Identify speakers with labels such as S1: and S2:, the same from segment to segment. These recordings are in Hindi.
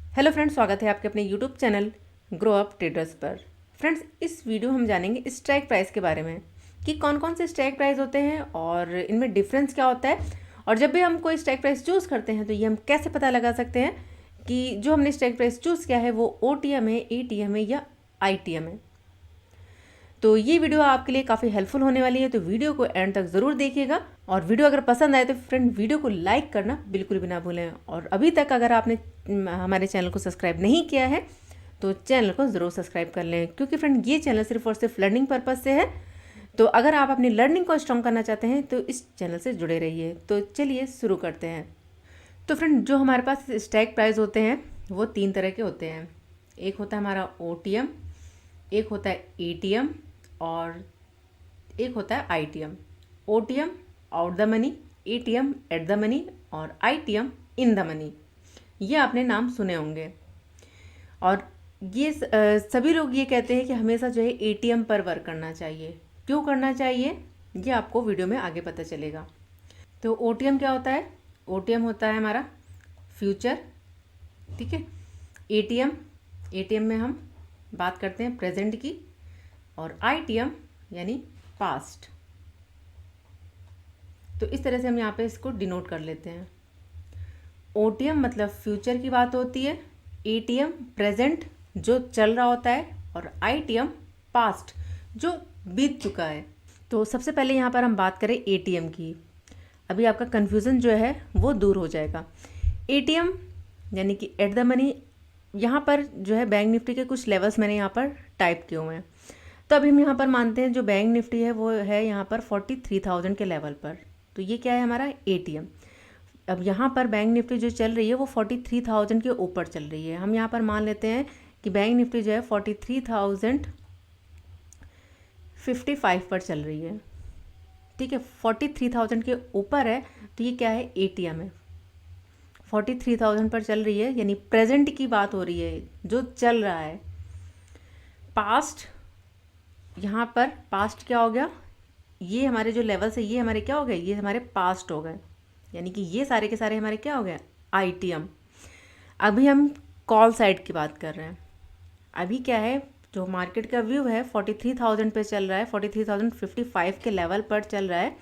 S1: हेलो फ्रेंड्स, स्वागत है आपके अपने YouTube channel grow up traders पर। फ्रेंड्स, इस वीडियो हम जानेंगे स्ट्राइक प्राइस के बारे में कि कौन कौन से स्ट्राइक प्राइस होते हैं और इनमें डिफरेंस क्या होता है, और जब भी हम कोई स्ट्राइक प्राइस चूज़ करते हैं तो ये हम कैसे पता लगा सकते हैं कि जो हमने स्ट्राइक प्राइस चूज़ किया है वो OTM है, ATM है या ITM है। तो ये वीडियो आपके लिए काफ़ी हेल्पफुल होने वाली है, तो वीडियो को एंड तक ज़रूर देखिएगा। और वीडियो अगर पसंद आए तो फ्रेंड वीडियो को लाइक करना बिल्कुल भी ना भूलें। और अभी तक अगर आपने हमारे चैनल को सब्सक्राइब नहीं किया है तो चैनल को ज़रूर सब्सक्राइब कर लें, क्योंकि फ्रेंड ये चैनल सिर्फ और सिर्फ लर्निंग पर्पज़ से है। तो अगर आप अपनी लर्निंग को स्ट्रॉन्ग करना चाहते हैं तो इस चैनल से जुड़े रहिए। तो चलिए शुरू करते हैं। तो फ्रेंड, जो हमारे पास स्ट्राइक प्राइस होते हैं वो 3 तरह के होते हैं। एक होता है हमारा OTM, एक होता है ATM और एक होता है ITM। OTM out the money, ATM at the money और ITM इन द मनी। ये आपने नाम सुने होंगे। और ये सभी लोग ये कहते हैं कि हमेशा जो है ATM पर वर्क करना चाहिए। क्यों करना चाहिए ये आपको वीडियो में आगे पता चलेगा। तो OTM क्या होता है? OTM होता है हमारा फ्यूचर, ठीक है। ATM में हम बात करते हैं प्रेजेंट की, और ITM यानी पास्ट। तो इस तरह से हम यहाँ पे इसको डिनोट कर लेते हैं। OTM मतलब फ्यूचर की बात होती है, ATM प्रेजेंट जो चल रहा होता है, और ITM पास्ट जो बीत चुका है। तो सबसे पहले यहाँ पर हम बात करें ATM की। अभी आपका कन्फ्यूज़न जो है वो दूर हो जाएगा। ATM यानी कि एट द मनी, यहाँ पर जो है बैंक निफ्टी के कुछ लेवल्स मैंने यहाँ पर टाइप किए हुए हैं। तो अभी हम यहाँ पर मानते हैं जो बैंक निफ्टी है वो है यहाँ पर 43,000 के लेवल पर। तो ये क्या है? हमारा ATM। अब यहाँ पर बैंक निफ्टी जो चल रही है वो 43,000 के ऊपर चल रही है। हम यहाँ पर मान लेते हैं कि बैंक निफ्टी जो है 43,055 पर चल रही है, ठीक है। 43,000 के ऊपर है तो ये क्या है? ATM है। 43,000 पर चल रही है यानी प्रेजेंट की बात हो रही है, जो चल रहा है। पास्ट, यहाँ पर पास्ट क्या हो गया? ये हमारे जो लेवल्स है ये हमारे क्या हो गए? ये हमारे पास्ट हो गए, यानी कि ये सारे के सारे हमारे क्या हो गए? ITM। अभी हम कॉल साइड की बात कर रहे हैं। अभी क्या है, जो मार्केट का व्यू है 43,000 पे चल रहा है, 43,055 के लेवल पर चल रहा है,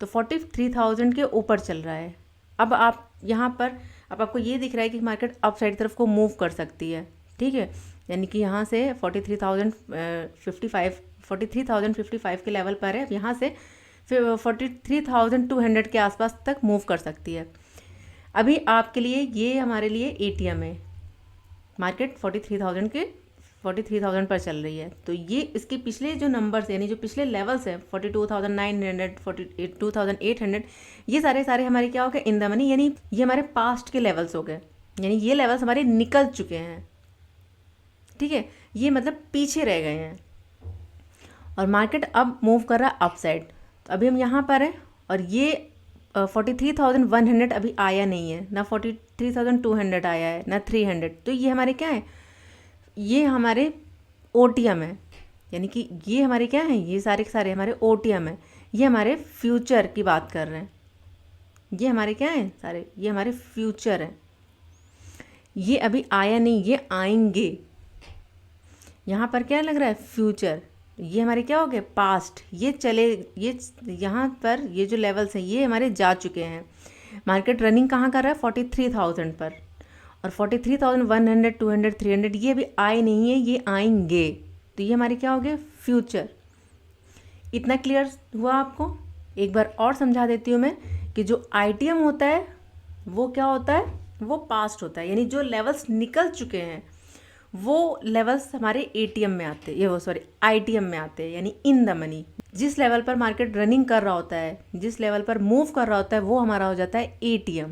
S1: तो 43,000 के ऊपर चल रहा है। अब आप यहाँ पर, अब आपको ये दिख रहा है कि मार्केट अप साइड तरफ को मूव कर सकती है, ठीक है। यानी कि यहाँ से 43,055 के लेवल पर है, अब यहाँ से 43,200 के आसपास तक मूव कर सकती है। अभी आपके लिए ये हमारे लिए ATM है। मार्केट 43,000 पर चल रही है, तो ये इसके पिछले जो नंबर्स यानी जो पिछले लेवल्स हैं 42,900, 42,800, ये सारे सारे हमारे क्या हो गए? इन द मनी, यानी ये हमारे पास्ट के लेवल्स हो गए, यानी ये लेवल्स हमारे निकल चुके हैं, ठीक है। ये मतलब पीछे रह गए हैं और मार्केट अब मूव कर रहा है अप साइड। तो अभी हम यहाँ पर हैं और ये 43,100 अभी आया नहीं है, ना 43,200 आया है, ना 300। तो ये हमारे क्या है? ये हमारे OTM है, यानी कि ये हमारे क्या है? ये सारे के सारे हमारे OTM है। ये हमारे फ्यूचर की बात कर रहे हैं। ये हमारे क्या है? सारे ये हमारे फ्यूचर है। ये अभी आया नहीं, ये आएंगे। यहाँ पर क्या लग रहा है? फ्यूचर। ये हमारे क्या हो गए? पास्ट। ये चले, ये यहाँ पर ये जो लेवल्स हैं ये हमारे जा चुके हैं। मार्केट रनिंग कहाँ कर रहा है? 43,000 पर, और 43,100, 200, 300 ये अभी आए नहीं है, ये आएंगे। तो ये हमारे क्या हो गए? फ्यूचर। इतना क्लियर हुआ आपको? एक बार और समझा देती हूँ मैं कि जो ITM होता है वो क्या होता है? वो पास्ट होता है, यानी जो लेवल्स निकल चुके हैं वो लेवल्स हमारे ATM में आते हैं, ये वो सॉरी ITM में आते हैं, यानी इन द मनी। जिस लेवल पर मार्केट रनिंग कर रहा होता है, जिस लेवल पर मूव कर रहा होता है, वो हमारा हो जाता है ATM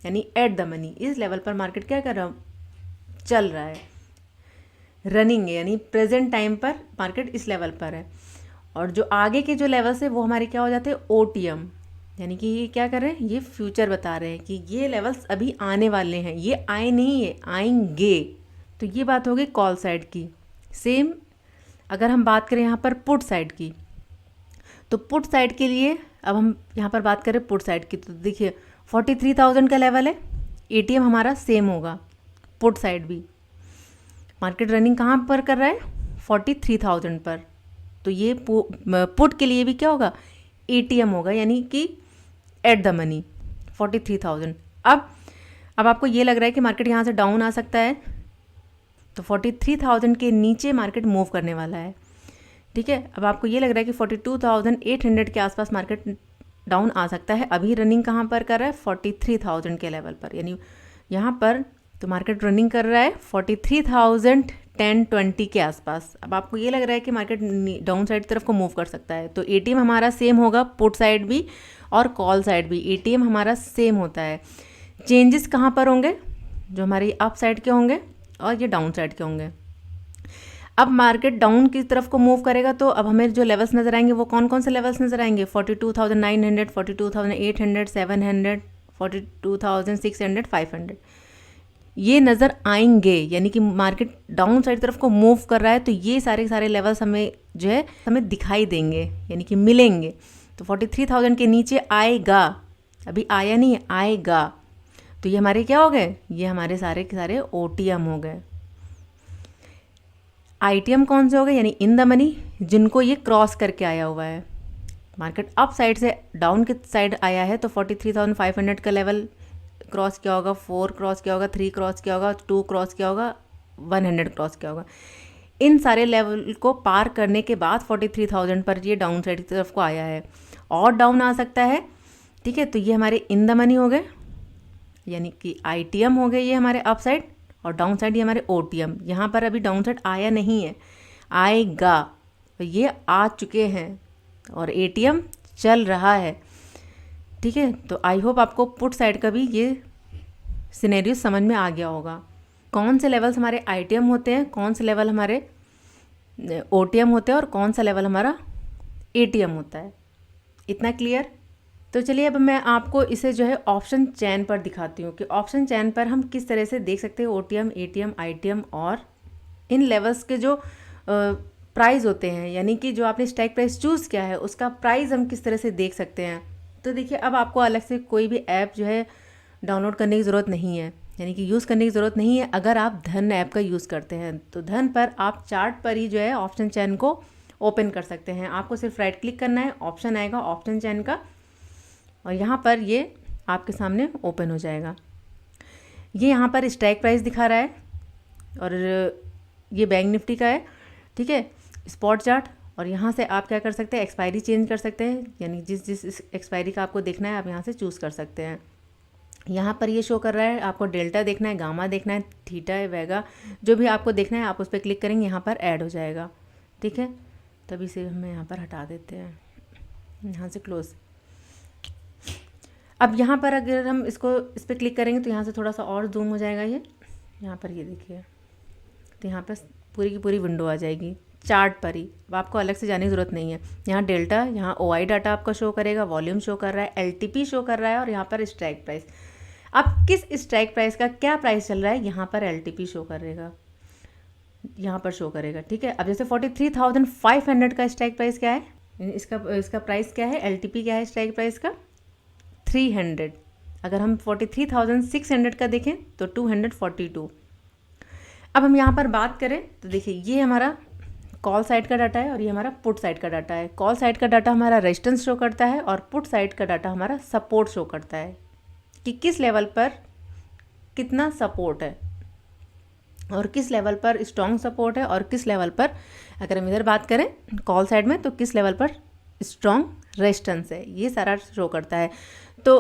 S1: यानी एट द मनी। इस लेवल पर मार्केट क्या कर रहा है? चल रहा है, रनिंग है, यानी प्रेजेंट टाइम पर मार्केट इस लेवल पर है। और जो आगे के जो लेवल्स है वो हमारे क्या हो जाते हैं? OTM, यानी कि ये क्या कर रहे हैं? ये फ्यूचर बता रहे हैं कि ये लेवल्स अभी आने वाले हैं, ये आए नहीं है, आएंगे। तो ये बात हो गई कॉल साइड की। सेम अगर हम बात करें यहाँ पर पुट साइड की, तो पुट साइड के लिए अब हम यहाँ पर बात करें पुट साइड की, तो देखिए 43,000 का लेवल है, ATM हमारा सेम होगा, पुट साइड भी मार्केट रनिंग कहाँ पर कर रहा है, 43,000 पर। तो ये पुट के लिए भी क्या होगा, ATM होगा, यानी कि एट द मनी 43,000। अब आपको ये लग रहा है कि मार्केट यहाँ से डाउन आ सकता है, तो 43,000 के नीचे मार्केट मूव करने वाला है, ठीक है। अब आपको ये लग रहा है कि 42,800 के आसपास मार्केट डाउन आ सकता है। अभी रनिंग कहाँ पर कर रहा है, 43,000 के लेवल पर, यानी यहाँ पर तो मार्केट रनिंग कर रहा है 43,010-20 के आसपास। अब आपको ये लग रहा है कि मार्केट डाउन साइड तरफ को मूव कर सकता है, तो ATM हमारा सेम होगा, पुट साइड भी और कॉल साइड भी ATM हमारा सेम होता है। चेंजेस कहाँ पर होंगे, जो हमारी अप साइड के होंगे और ये डाउन साइड के होंगे। अब मार्केट डाउन की तरफ को मूव करेगा, तो अब हमें जो लेवल्स नज़र आएंगे वो कौन कौन से लेवल्स नज़र आएंगे, 42,900, 42,800, 700, 42,600, 500, ये नज़र आएंगे। यानी कि मार्केट डाउन साइड तरफ को मूव कर रहा है, तो ये सारे लेवल्स हमें जो है हमें दिखाई देंगे, यानी कि मिलेंगे। तो 43,000 के नीचे आएगा, अभी आया नहीं है, आएगा, तो ये हमारे क्या हो गए, ये हमारे सारे के सारे OTM हो गए। ITM कौन से हो गए, यानी इन द मनी, जिनको ये क्रॉस करके आया हुआ है। मार्केट अप साइड से डाउन की साइड आया है, तो 43,500 का लेवल क्रॉस किया होगा, 4 क्रॉस किया होगा, 3 क्रॉस किया होगा, 2 क्रॉस किया होगा, 100 क्रॉस किया होगा। इन सारे लेवल को पार करने के बाद 43,000 पर ये डाउन साइड की तरफ को आया है, और डाउन आ सकता है, ठीक है। तो ये हमारे इन द मनी हो गए, यानी कि ITM हो गए ये हमारे अप साइड, और डाउन साइड ये हमारे OTM। यहाँ पर अभी डाउन साइड आया नहीं है, आएगा, तो ये आ चुके हैं, और ATM चल रहा है, ठीक है। तो आई होप आपको पुट साइड का भी ये सिनेरियो समझ में आ गया होगा, कौन से लेवल्स हमारे ITM होते हैं, कौन से लेवल हमारे OTM होते हैं, और कौन सा लेवल हमारा ATM होता है। इतना क्लियर। तो चलिए अब मैं आपको इसे जो है ऑप्शन चैन पर दिखाती हूँ कि ऑप्शन चैन पर हम किस तरह से देख सकते हैं OTM, ATM, ITM और इन लेवल्स के जो प्राइस होते हैं, यानी कि जो आपने स्ट्राइक प्राइस चूज़ किया है उसका प्राइस हम किस तरह से देख सकते हैं। तो देखिए, अब आपको अलग से कोई भी ऐप जो है डाउनलोड करने की ज़रूरत नहीं है, यानी कि यूज़ करने की ज़रूरत नहीं है। अगर आप धन ऐप का यूज़ करते हैं तो धन पर आप चार्ट पर ही जो है ऑप्शन चैन को ओपन कर सकते हैं। आपको सिर्फ राइट क्लिक करना है, ऑप्शन आएगा ऑप्शन चैन का, और यहाँ पर ये आपके सामने ओपन हो जाएगा। ये यहाँ पर स्ट्राइक प्राइस दिखा रहा है, और ये बैंक निफ्टी का है, ठीक है, स्पॉट चार्ट। और यहाँ से आप क्या कर सकते हैं, एक्सपायरी चेंज कर सकते हैं, यानी जिस एक्सपायरी का आपको देखना है आप यहाँ से चूज़ कर सकते हैं। यहाँ पर ये शो कर रहा है, आपको डेल्टा देखना है, गामा देखना है, थीटा है, वेगा, जो भी आपको देखना है आप उस पर क्लिक करेंगे, यहाँ पर ऐड हो जाएगा, ठीक है। तभी से हमें यहाँ पर हटा देते हैं, यहाँ से क्लोज। अब यहाँ पर अगर हम इस पर क्लिक करेंगे तो यहाँ से थोड़ा सा और जूम हो जाएगा ये, यहाँ पर ये देखिए, तो यहाँ पर पूरी की पूरी विंडो आ जाएगी चार्ट पर ही। अब आपको अलग से जाने की ज़रूरत नहीं है। यहाँ डेल्टा, यहाँ OI डाटा आपका शो करेगा, वॉल्यूम शो कर रहा है, LTP शो कर रहा है, और यहाँ पर स्ट्राइक प्राइस। अब किस स्ट्राइक प्राइस का क्या प्राइस चल रहा है, यहाँ पर LTP शो करेगा, यहाँ पर शो करेगा, ठीक है। अब जैसे 43,500 का स्ट्राइक प्राइस क्या है, इसका प्राइस क्या है, LTP क्या है स्ट्राइक प्राइस का, 300। अगर हम 43,600 का देखें तो 242। अब हम यहाँ पर बात करें तो देखिए, ये हमारा कॉल साइड का डाटा है और ये हमारा पुट साइड का डाटा है। कॉल साइड का डाटा हमारा रेजिस्टेंस शो करता है, और पुट साइड का डाटा हमारा सपोर्ट शो करता है कि किस लेवल पर कितना सपोर्ट है, और किस लेवल पर स्ट्रॉन्ग सपोर्ट है, और किस लेवल पर, अगर हम इधर बात करें कॉल साइड में, तो किस लेवल पर स्ट्रॉन्ग रेजिस्टेंस है, ये सारा शो करता है। तो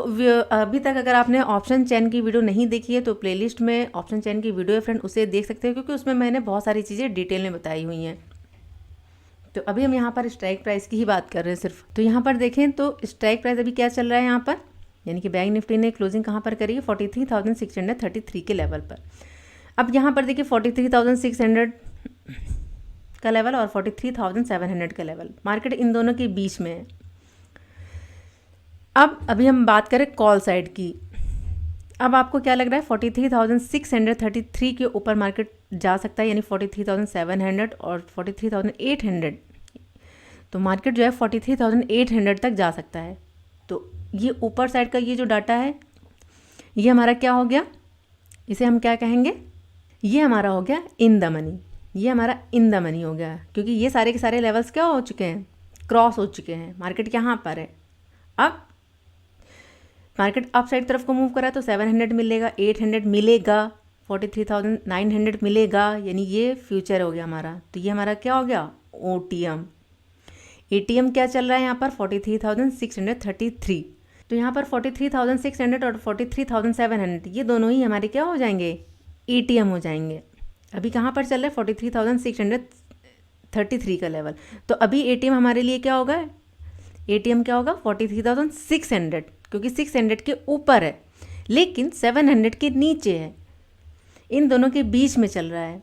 S1: अभी तक अगर आपने ऑप्शन चैन की वीडियो नहीं देखी है तो प्लेलिस्ट में ऑप्शन चैन की वीडियो है फ्रेंड, उसे देख सकते हो, क्योंकि उसमें मैंने बहुत सारी चीज़ें डिटेल में बताई हुई हैं। तो अभी हम यहाँ पर स्ट्राइक प्राइस की ही बात कर रहे हैं सिर्फ। तो यहाँ पर देखें तो स्ट्राइक प्राइस अभी क्या चल रहा है यहाँ पर, यानी कि बैंक निफ्टी ने क्लोजिंग कहाँ पर करी है, 43,633 के लेवल पर। अब यहाँ पर देखिए 43,600 का लेवल और 43,700 का लेवल, मार्केट इन दोनों के बीच में है। अब अभी हम बात करें कॉल साइड की। अब आपको क्या लग रहा है, 43,633 के ऊपर मार्केट जा सकता है, यानी 43,700 और 43,800। तो मार्केट जो है 43,800 तक जा सकता है। तो ये ऊपर साइड का ये जो डाटा है ये हमारा क्या हो गया, इसे हम क्या कहेंगे, ये हमारा हो गया इन द मनी, ये हमारा इन द मनी हो गया, क्योंकि ये सारे के सारे लेवल्स क्या हो चुके हैं, क्रॉस हो चुके हैं। मार्केट यहाँ पर है, अब मार्केट अप साइड तरफ को मूव करा तो 700 मिलेगा, 800 मिलेगा, 43,900 मिलेगा, यानी ये फ्यूचर हो गया हमारा। तो ये हमारा क्या हो गया, OTM। ATM क्या चल रहा है यहाँ पर 43,633। तो यहाँ पर 43,600 और 43,700 ये दोनों ही हमारे क्या हो जाएंगे, ATM हो जाएंगे। अभी कहाँ पर चल रहा है 43,633 का लेवल। तो अभी ATM हमारे लिए क्या होगा, ATM क्या होगा 43,600, क्योंकि 600 के ऊपर है लेकिन 700 के नीचे है, इन दोनों के बीच में चल रहा है।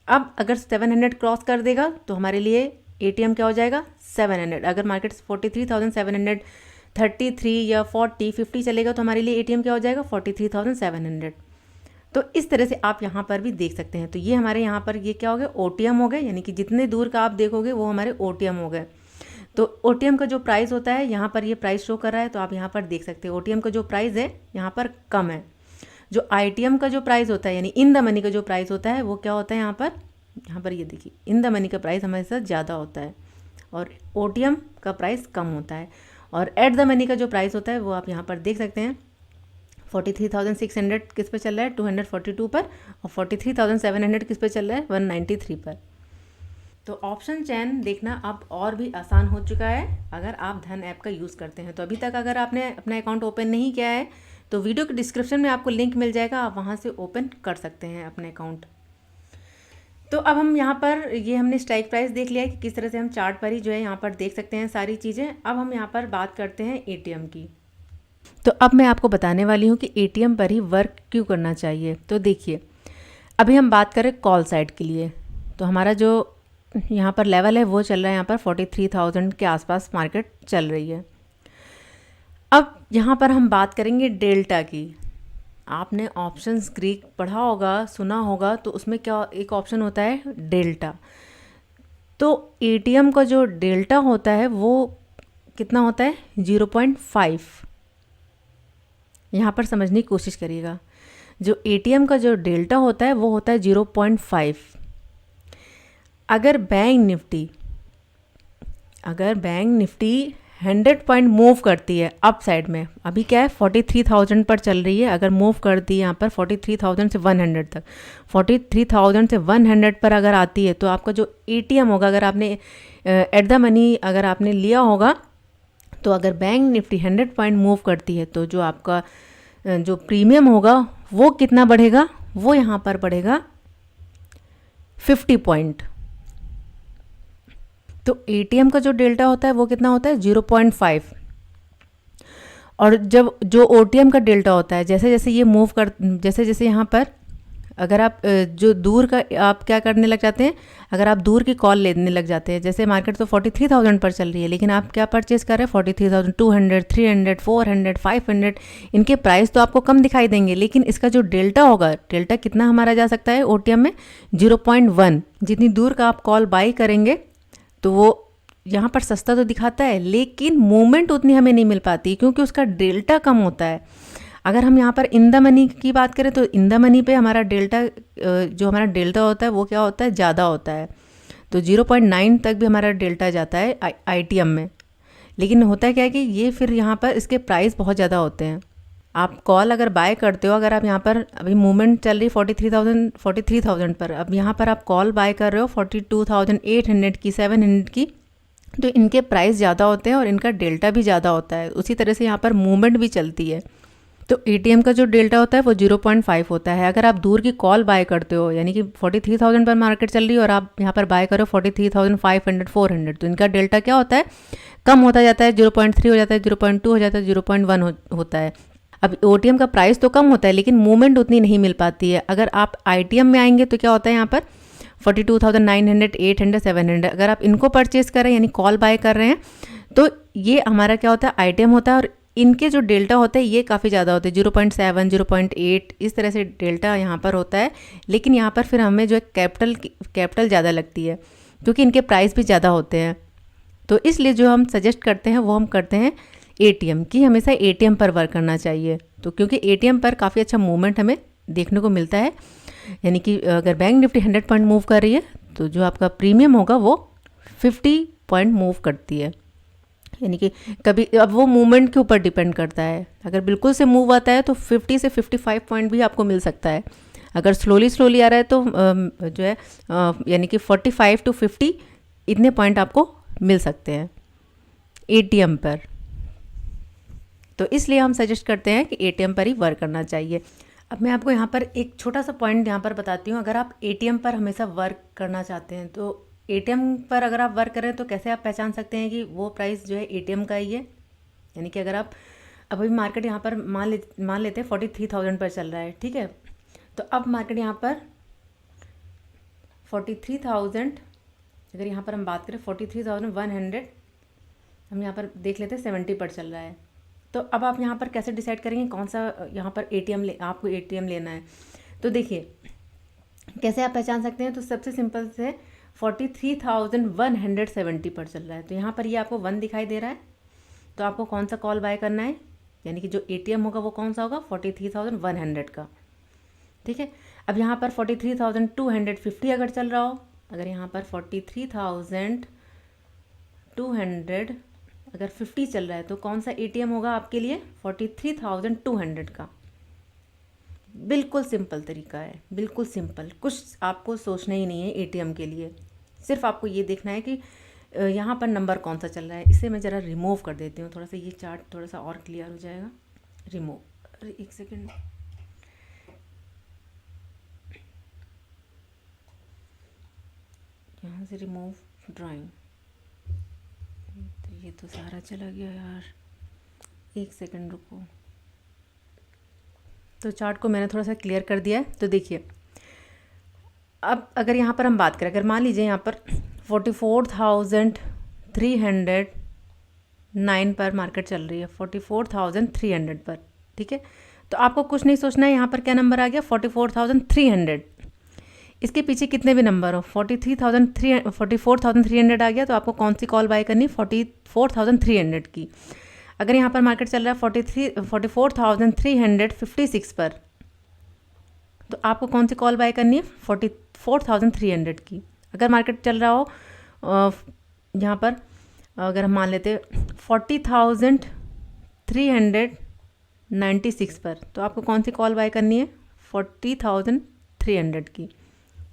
S1: अब अगर 700 क्रॉस कर देगा तो हमारे लिए ATM क्या हो जाएगा 700। अगर मार्केट 43,733 या 50 चलेगा तो हमारे लिए ATM क्या हो जाएगा 43,700। तो इस तरह से आप यहाँ पर भी देख सकते हैं। तो ये हमारे यहाँ पर ये क्या हो गया, OTM हो गए, यानी कि जितने दूर का आप देखोगे वो हमारे OTM हो गए। तो OTM का जो प्राइस होता है, यहाँ पर ये प्राइस शो कर रहा है तो आप यहाँ पर देख सकते हैं OTM का जो प्राइस है यहाँ पर कम है। जो ITM का जो प्राइस होता है यानी इन द मनी का जो प्राइस होता है वो क्या होता है, यहाँ पर ये देखिए इन द मनी का प्राइस हमारे साथ ज़्यादा होता है और OTM का प्राइस कम होता है। और एट द मनी का जो प्राइस होता है वो आप यहाँ पर देख सकते हैं 43,600 किस पे चल रहा है 242 पर, और 43,700 किस पे चल रहा है 193 पर। तो ऑप्शन चयन देखना अब और भी आसान हो चुका है अगर आप धन ऐप का यूज़ करते हैं। तो अभी तक अगर आपने अपना अकाउंट ओपन नहीं किया है तो वीडियो के डिस्क्रिप्शन में आपको लिंक मिल जाएगा, आप वहाँ से ओपन कर सकते हैं अपने अकाउंट। तो अब हम यहाँ पर ये हमने स्ट्राइक प्राइस देख लिया है कि किस तरह से हम चार्ट पर ही जो है यहाँ पर देख सकते हैं सारी चीज़ें। अब हम यहाँ पर बात करते हैं ATM की। तो अब मैं आपको बताने वाली हूँ कि ATM पर ही वर्क क्यों करना चाहिए। तो देखिए अभी हम बात करें कॉल साइड के लिए, तो हमारा जो यहाँ पर लेवल है वो चल रहा है यहाँ पर 43,000 के आसपास मार्केट चल रही है। अब यहाँ पर हम बात करेंगे डेल्टा की। आपने ऑप्शंस ग्रीक पढ़ा होगा, सुना होगा, तो उसमें क्या एक ऑप्शन होता है डेल्टा। तो ATM का जो डेल्टा होता है वो कितना होता है 0.5। यहाँ पर समझने की कोशिश करिएगा, जो ATM का जो डेल्टा होता है वो होता है 0.5। अगर बैंक निफ्टी 100 पॉइंट मूव करती है अप साइड में, अभी क्या है 43,000 पर चल रही है, अगर मूव करती है यहाँ पर 43,000 से 100 तक, 43,000 से 100 पर अगर आती है तो आपका जो ATM होगा, अगर आपने एट द मनी अगर आपने लिया होगा, तो अगर बैंक निफ्टी 100 पॉइंट मूव करती है तो जो आपका जो प्रीमियम होगा वो कितना बढ़ेगा, वो यहाँ पर बढ़ेगा 50 पॉइंट। तो ATM का जो डेल्टा होता है वो कितना होता है 0.5। और जब जो OTM का डेल्टा होता है, जैसे जैसे ये मूव कर, जैसे जैसे यहाँ पर अगर आप जो दूर का आप क्या करने लग जाते हैं, अगर आप दूर की कॉल लेने लग जाते हैं, जैसे मार्केट तो 43,000 पर चल रही है लेकिन आप क्या परचेज कर रहे हैं 43,200, 300, 400, 500, इनके प्राइस तो आपको कम दिखाई देंगे, लेकिन इसका जो डेल्टा होगा, डेल्टा कितना हमारा जा सकता है OTM में 0.1। जितनी दूर का आप कॉल बाई करेंगे तो वो यहाँ पर सस्ता तो दिखाता है लेकिन मूवमेंट उतनी हमें नहीं मिल पाती क्योंकि उसका डेल्टा कम होता है। अगर हम यहाँ पर इन द मनी की बात करें तो इन द मनी पे हमारा डेल्टा जो हमारा डेल्टा होता है वो क्या होता है ज़्यादा होता है, तो 0.9 तक भी हमारा डेल्टा जाता है ITM में। लेकिन होता है क्या है कि ये फिर यहाँ पर इसके प्राइस बहुत ज़्यादा होते हैं। आप कॉल अगर बाय करते हो, अगर आप यहाँ पर अभी मूवमेंट चल रही 43,000 पर, अब यहाँ पर आप कॉल बाय कर रहे हो 42,800 की, 700 की, तो इनके प्राइस ज़्यादा होते हैं और इनका डेल्टा भी ज़्यादा होता है। उसी तरह से यहाँ पर मूवमेंट भी चलती है। तो ATM का जो डेल्टा होता है वो 0.5 होता है। अगर आप दूर की कॉल बाय करते हो, यानी कि 43,000 पर मार्केट चल रही है और आप यहाँ पर बाय करो 43,500, 400, तो इनका डेल्टा क्या होता है कम होता जाता है, 0.3 हो जाता है, 0.2 हो जाता है, 0.1 होता है। अब OTM का प्राइस तो कम होता है लेकिन मूवमेंट उतनी नहीं मिल पाती है। अगर आप ITM में आएंगे तो क्या होता है यहाँ पर 42,900, 800, 700, अगर आप इनको परचेज कर रहे हैं यानी कॉल बाय कर रहे हैं तो ये हमारा क्या होता है ITM होता है और इनके जो डेल्टा होते हैं ये काफ़ी ज़्यादा होते हैं, 0.7, 0.8 इस तरह से डेल्टा यहाँ पर होता है। लेकिन यहाँ पर फिर हमें जो है कैपिटल ज़्यादा लगती है क्योंकि इनके प्राइस भी ज़्यादा होते हैं। तो इसलिए जो हम सजेस्ट करते हैं वो हम करते हैं ATM की, हमेशा ATM पर वर्क करना चाहिए। तो क्योंकि ATM पर काफ़ी अच्छा मूवमेंट हमें देखने को मिलता है। यानी कि अगर बैंक निफ्टी 100 पॉइंट मूव कर रही है तो जो आपका प्रीमियम होगा वो 50 पॉइंट मूव करती है। यानी कि कभी अब वो मूवमेंट के ऊपर डिपेंड करता है, अगर बिल्कुल से मूव आता है तो 50 से 55 पॉइंट भी आपको मिल सकता है। अगर स्लोली आ रहा है तो जो है यानी कि 45 टू 50 इतने पॉइंट आपको मिल सकते हैं एटीएम पर। तो इसलिए हम सजेस्ट करते हैं कि एटीएम पर ही वर्क करना चाहिए। अब मैं आपको यहाँ पर एक छोटा सा पॉइंट यहाँ पर बताती हूँ। अगर आप एटीएम पर हमेशा वर्क करना चाहते हैं तो एटीएम पर अगर आप वर्क करें तो कैसे आप पहचान सकते हैं कि वो प्राइस जो है एटीएम का ही है। यानी कि अगर आप अभी मार्केट यहाँ पर मान लेते हैं 43,000 पर चल रहा है, ठीक है। तो अब मार्केट यहाँ पर 43,000, अगर यहाँ पर हम बात करें 43,100, हम यहाँ पर देख लेते हैं 70 पर चल रहा है। तो अब आप यहाँ पर कैसे डिसाइड करेंगे कौन सा यहाँ पर आपको एटीएम लेना है। तो देखिए कैसे आप पहचान सकते हैं। तो सबसे सिंपल से 43,170 पर चल रहा है, तो यहाँ पर ये आपको 1 दिखाई दे रहा है। तो आपको कौन सा कॉल बाय करना है, यानी कि जो एटीएम होगा वो कौन सा होगा 43,100 का, ठीक है। अब यहाँ पर 43,250 अगर चल रहा हो, अगर यहाँ पर 43,200 अगर 50 चल रहा है तो कौन सा एटीएम होगा आपके लिए 43,200 का। बिल्कुल सिंपल तरीका है, बिल्कुल सिंपल, कुछ आपको सोचना ही नहीं है एटीएम के लिए। सिर्फ आपको ये देखना है कि यहाँ पर नंबर कौन सा चल रहा है। इसे मैं ज़रा रिमूव कर देती हूँ, थोड़ा सा ये चार्ट थोड़ा सा और क्लियर हो जाएगा। रिमूव, अरे एक सेकेंड, यहाँ से रिमूव ड्राइंग, तो ये तो सारा चला गया यार, एक सेकंड रुको। तो चार्ट को मैंने थोड़ा सा क्लियर कर दिया है। तो देखिए अब अगर यहाँ पर हम बात करें, अगर मान लीजिए यहाँ पर 44,309 पर मार्केट चल रही है, 44,300 पर, ठीक है। तो आपको कुछ नहीं सोचना है, यहाँ पर क्या नंबर आ गया 44,300। इसके पीछे कितने भी नंबर हो 44,300 आ गया, तो आपको कौन सी कॉल बाय करनी 44,300 की। अगर यहाँ पर मार्केट चल रहा है 44,356 पर, तो आपको कौन सी कॉल बाय करनी है 44,300 की। अगर मार्केट चल रहा हो यहाँ पर अगर हम मान लेते 40,396 पर, तो आपको कौन सी कॉल बाय करनी है 40,300 की,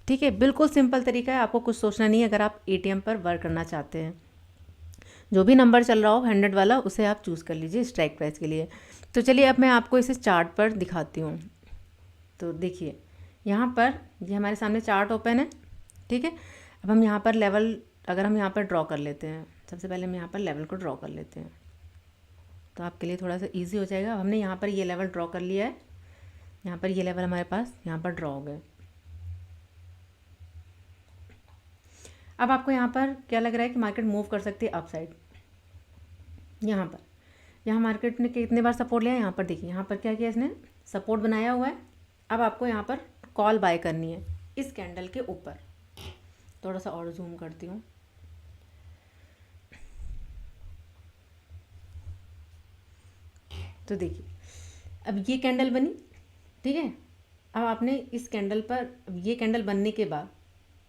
S1: ठीक है। बिल्कुल सिंपल तरीका है, आपको कुछ सोचना नहीं है अगर आप एटीएम पर वर्क करना चाहते हैं। जो भी नंबर चल रहा हो 100 वाला उसे आप चूज़ कर लीजिए स्ट्राइक प्राइस के लिए। तो चलिए अब मैं आपको इसे चार्ट पर दिखाती हूँ। तो देखिए यहाँ पर ये हमारे सामने चार्ट ओपन है, ठीक है। अब हम यहाँ पर लेवल अगर हम यहाँ पर ड्रॉ कर लेते हैं, सबसे पहले हम यहाँ पर लेवल को ड्रॉ कर लेते हैं तो आपके लिए थोड़ा सा ईजी हो जाएगा। हमने यहाँ पर ये लेवल ड्रॉ कर लिया है, यहाँ पर ये लेवल हमारे पास यहाँ पर ड्रॉ हो गए। अब आपको यहाँ पर क्या लग रहा है कि मार्केट मूव कर सकती है अपसाइड। यहाँ मार्केट ने कितने बार सपोर्ट लिया है, यहाँ पर देखिए यहाँ पर क्या किया इसने सपोर्ट बनाया हुआ है। अब आपको यहाँ पर कॉल बाय करनी है इस कैंडल के ऊपर। थोड़ा सा और जूम करती हूँ। तो देखिए अब ये कैंडल बनी, ठीक है। अब आपने इस कैंडल पर, ये कैंडल बनने के बाद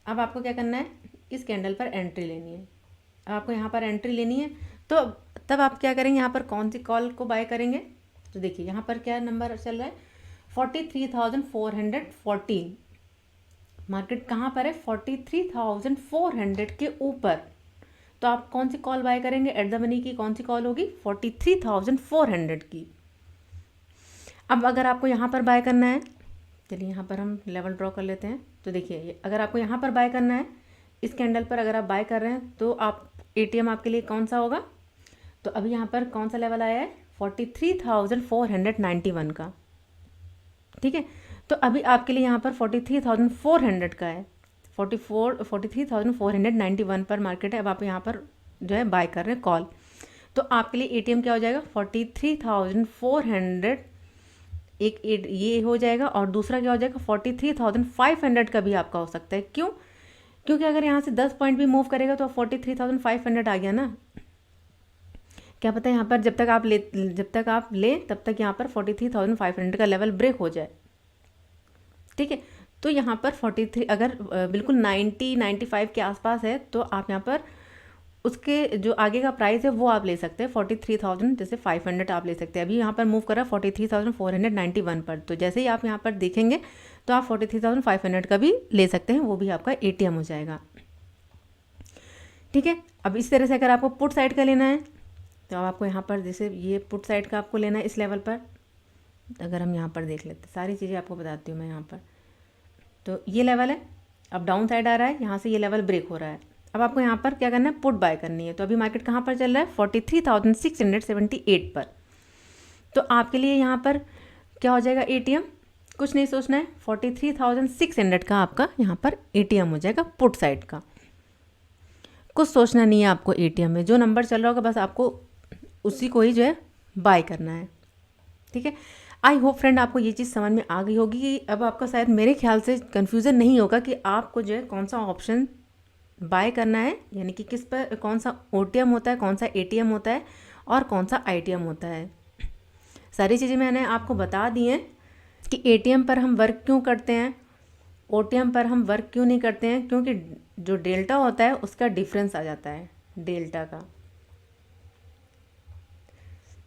S1: अब आपको क्या करना है, इस कैंडल पर एंट्री लेनी है। अब आपको यहाँ पर एंट्री लेनी है तो तब आप क्या करेंगे, यहाँ पर कौन सी कॉल को बाय करेंगे। तो देखिए यहाँ पर क्या नंबर चल रहा है 43,414। मार्केट कहाँ पर है 43,400 के ऊपर। तो आप कौन सी कॉल बाय करेंगे, एट द मनी की कौन सी कॉल होगी 43,400 की। अब अगर आपको यहाँ पर बाय करना है, चलिए यहाँ पर हम लेवल ड्रॉ कर लेते हैं। तो देखिए अगर आपको यहाँ पर बाय करना है इस कैंडल पर अगर आप बाय कर रहे हैं तो आप एटीएम आपके लिए कौन सा होगा। तो अभी यहाँ पर कौन सा लेवल आया है 43,491 का, ठीक है। तो अभी आपके लिए यहाँ पर 43,400 का है, 43,491 पर मार्केट है। अब आप यहाँ पर जो है बाय कर रहे हैं कॉल, तो आपके लिए एटीएम क्या हो जाएगा 43,400 एक ये हो जाएगा, और दूसरा क्या हो जाएगा 43,500 का भी आपका हो सकता है। क्यों, क्योंकि अगर यहाँ से 10 पॉइंट भी मूव करेगा तो 43,500 आ गया ना। क्या पता है यहाँ पर जब तक आप ले तब तक यहाँ पर 43,500 का लेवल ब्रेक हो जाए, ठीक है। तो यहाँ पर 43 अगर बिल्कुल 95 के आसपास है तो आप यहाँ पर उसके जो आगे का प्राइस है वो आप ले सकते हैं 43,000 जैसे 500 आप ले सकते हैं। अभी यहाँ पर मूव कर रहा है 43,491 पर, तो जैसे ही आप यहाँ पर देखेंगे तो आप 43,500 का भी ले सकते हैं, वो भी आपका ATM हो जाएगा। ठीक है, अब इस तरह से अगर आपको पुट साइड का लेना है तो अब आपको यहाँ पर जैसे ये पुट साइड का आपको लेना है इस लेवल पर, अगर हम यहाँ पर देख लेते हैं, सारी चीज़ें आपको बताती हूँ मैं यहाँ पर। तो ये लेवल है, अब डाउन साइड आ रहा है, यहाँ से ये लेवल ब्रेक हो रहा है। अब आपको यहाँ पर क्या करना है, पुट बाय करनी है। तो अभी मार्केट कहाँ पर चल रहा है, 43,678 पर। तो आपके लिए यहाँ पर क्या हो जाएगा ATM, कुछ नहीं सोचना है, 43,600 का आपका यहाँ पर ATM हो जाएगा पुट साइड का। कुछ सोचना नहीं है आपको ATM में, जो नंबर चल रहा होगा बस आपको उसी को ही जो है बाय करना है। ठीक है, आई होप फ्रेंड आपको ये चीज़ समझ में आ गई होगी कि अब आपका शायद मेरे ख्याल से कन्फ्यूज़न नहीं होगा कि आपको जो है कौन सा ऑप्शन बाय करना है, यानी कि किस पर कौन सा OTM होता है, कौन सा ATM होता है और कौन सा ITM होता है। सारी चीज़ें मैंने आपको बता दी हैं कि ATM पर हम वर्क क्यों करते हैं, OTM पर हम वर्क क्यों नहीं करते हैं, क्योंकि जो डेल्टा होता है उसका डिफरेंस आ जाता है। डेल्टा का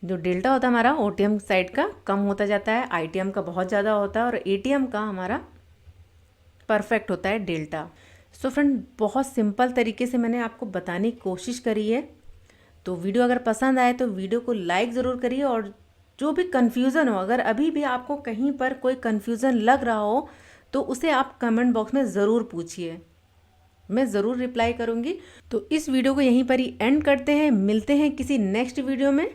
S1: जो डेल्टा होता है हमारा OTM साइड का कम होता जाता है, ITM का बहुत ज़्यादा होता है और ATM का हमारा परफेक्ट होता है डेल्टा। सो फ्रेंड बहुत सिंपल तरीके से मैंने आपको बताने की कोशिश करी है। तो वीडियो अगर पसंद आए तो वीडियो को लाइक ज़रूर करिए, और जो भी कन्फ्यूज़न हो, अगर अभी भी आपको कहीं पर कोई कन्फ्यूज़न लग रहा हो तो उसे आप कमेंट बॉक्स में ज़रूर पूछिए, मैं ज़रूर रिप्लाई करूँगी। तो इस वीडियो को यहीं पर ही एंड करते हैं, मिलते हैं किसी नेक्स्ट वीडियो में।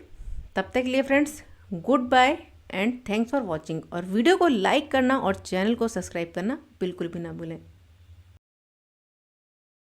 S1: तब तक के लिए friends goodbye and thanks for watching. और वीडियो को लाइक करना और चैनल को सब्सक्राइब करना बिल्कुल भी ना भूलें।